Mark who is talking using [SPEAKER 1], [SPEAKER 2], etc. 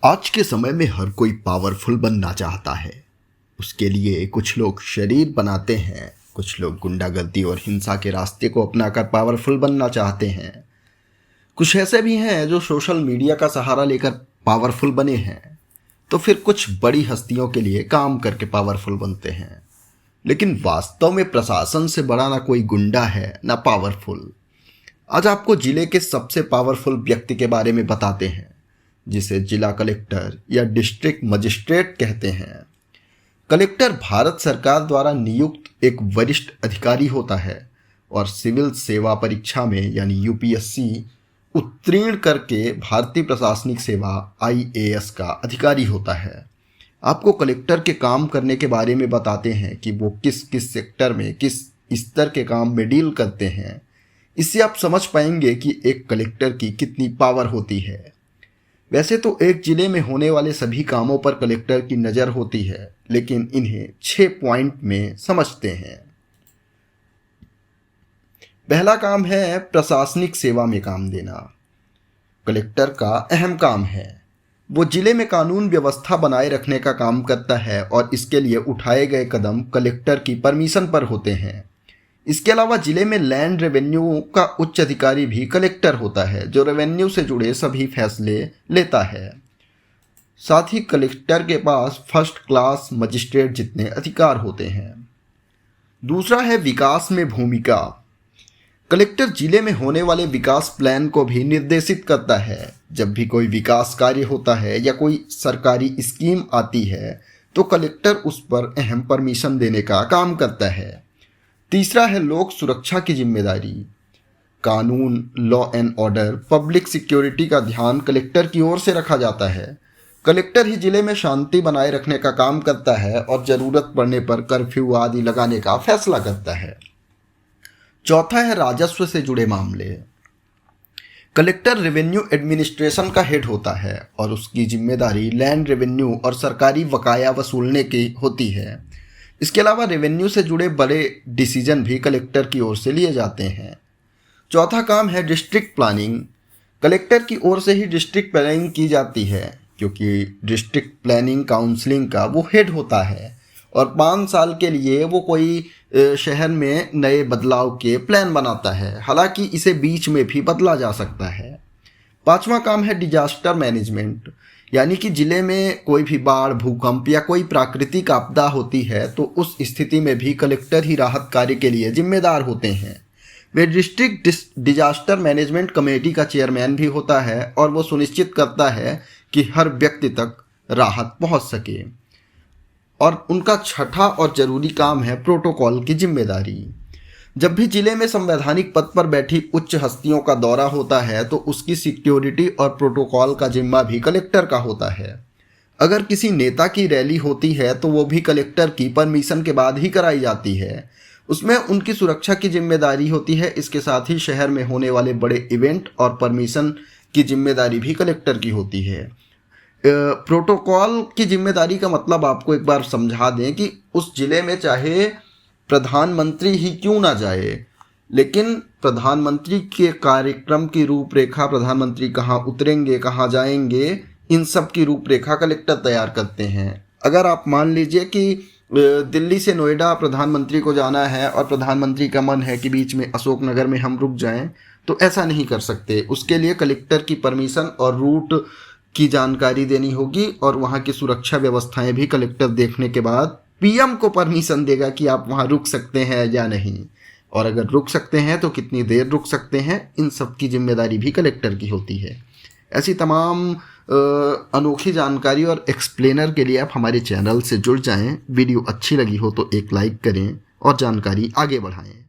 [SPEAKER 1] आज के समय में हर कोई पावरफुल बनना चाहता है। उसके लिए कुछ लोग शरीर बनाते हैं, कुछ लोग गुंडागर्दी और हिंसा के रास्ते को अपनाकर पावरफुल बनना चाहते हैं। कुछ ऐसे भी हैं जो सोशल मीडिया का सहारा लेकर पावरफुल बने हैं, तो फिर कुछ बड़ी हस्तियों के लिए काम करके पावरफुल बनते हैं। लेकिन वास्तव में प्रशासन से बड़ा ना कोई गुंडा है ना पावरफुल। आज आपको जिले के सबसे पावरफुल व्यक्ति के बारे में बताते हैं, जिसे जिला कलेक्टर या डिस्ट्रिक्ट मजिस्ट्रेट कहते हैं। कलेक्टर भारत सरकार द्वारा नियुक्त एक वरिष्ठ अधिकारी होता है और सिविल सेवा परीक्षा में यानी यूपीएससी उत्तीर्ण करके भारतीय प्रशासनिक सेवा आईएएस का अधिकारी होता है। आपको कलेक्टर के काम करने के बारे में बताते हैं कि वो किस किस सेक्टर में किस स्तर के काम में डील करते हैं। इससे आप समझ पाएंगे कि एक कलेक्टर की कितनी पावर होती है। वैसे तो एक जिले में होने वाले सभी कामों पर कलेक्टर की नज़र होती है, लेकिन इन्हें 6 पॉइंट में समझते हैं। पहला काम है प्रशासनिक सेवा में काम देना। कलेक्टर का अहम काम है, वो जिले में कानून व्यवस्था बनाए रखने का काम करता है और इसके लिए उठाए गए कदम कलेक्टर की परमिशन पर होते हैं। इसके अलावा जिले में लैंड रेवेन्यू का उच्च अधिकारी भी कलेक्टर होता है, जो रेवेन्यू से जुड़े सभी फैसले लेता है। साथ ही कलेक्टर के पास फर्स्ट क्लास मजिस्ट्रेट जितने अधिकार होते हैं। दूसरा है विकास में भूमिका। कलेक्टर जिले में होने वाले विकास प्लान को भी निर्देशित करता है। जब भी कोई विकास कार्य होता है या कोई सरकारी स्कीम आती है तो कलेक्टर उस पर अहम परमिशन देने का काम करता है। तीसरा है लोक सुरक्षा की जिम्मेदारी। कानून, law and order, public security का ध्यान कलेक्टर की ओर से रखा जाता है। कलेक्टर ही जिले में शांति बनाए रखने का काम करता है और ज़रूरत पड़ने पर कर्फ्यू आदि लगाने का फैसला करता है। चौथा है राजस्व से जुड़े मामले। कलेक्टर रेवेन्यू एडमिनिस्ट्रेशन का हेड होता है और उसकी जिम्मेदारी लैंड रेवेन्यू और सरकारी बकाया वसूलने की होती है। इसके अलावा रेवेन्यू से जुड़े बड़े डिसीजन भी कलेक्टर की ओर से लिए जाते हैं। चौथा काम है डिस्ट्रिक्ट प्लानिंग। कलेक्टर की ओर से ही डिस्ट्रिक्ट प्लानिंग की जाती है, क्योंकि डिस्ट्रिक्ट प्लानिंग काउंसलिंग का वो हेड होता है और 5 साल के लिए वो कोई शहर में नए बदलाव के प्लान बनाता है। हालांकि इसे बीच में भी बदला जा सकता है। पांचवा काम है डिजास्टर मैनेजमेंट, यानी कि जिले में कोई भी बाढ़, भूकंप या कोई प्राकृतिक आपदा होती है तो उस स्थिति में भी कलेक्टर ही राहत कार्य के लिए जिम्मेदार होते हैं। वे डिस्ट्रिक्ट डिजास्टर मैनेजमेंट कमेटी का चेयरमैन भी होता है और वो सुनिश्चित करता है कि हर व्यक्ति तक राहत पहुंच सके। और उनका छठा और ज़रूरी काम है प्रोटोकॉल की जिम्मेदारी। जब भी जिले में संवैधानिक पद पर बैठी उच्च हस्तियों का दौरा होता है तो उसकी सिक्योरिटी और प्रोटोकॉल का जिम्मा भी कलेक्टर का होता है। अगर किसी नेता की रैली होती है तो वो भी कलेक्टर की परमिशन के बाद ही कराई जाती है। उसमें उनकी सुरक्षा की जिम्मेदारी होती है। इसके साथ ही शहर में होने वाले बड़े इवेंट और परमिशन की जिम्मेदारी भी कलेक्टर की होती है। प्रोटोकॉल की जिम्मेदारी का मतलब आपको एक बार समझा दें कि उस जिले में चाहे प्रधानमंत्री ही क्यों ना जाए, लेकिन प्रधानमंत्री के कार्यक्रम की रूपरेखा, प्रधानमंत्री कहाँ उतरेंगे, कहाँ जाएंगे, इन सब की रूपरेखा कलेक्टर तैयार करते हैं। अगर आप मान लीजिए कि दिल्ली से नोएडा प्रधानमंत्री को जाना है और प्रधानमंत्री का मन है कि बीच में अशोकनगर में हम रुक जाएं, तो ऐसा नहीं कर सकते। उसके लिए कलेक्टर की परमिशन और रूट की जानकारी देनी होगी और वहाँ की सुरक्षा व्यवस्थाएं भी कलेक्टर देखने के बाद पीएम को परमिशन देगा कि आप वहाँ रुक सकते हैं या नहीं, और अगर रुक सकते हैं तो कितनी देर रुक सकते हैं। इन सब की जिम्मेदारी भी कलेक्टर की होती है। ऐसी तमाम अनोखी जानकारी और एक्सप्लेनर के लिए आप हमारे चैनल से जुड़ जाएं। वीडियो अच्छी लगी हो तो एक लाइक करें और जानकारी आगे बढ़ाएं।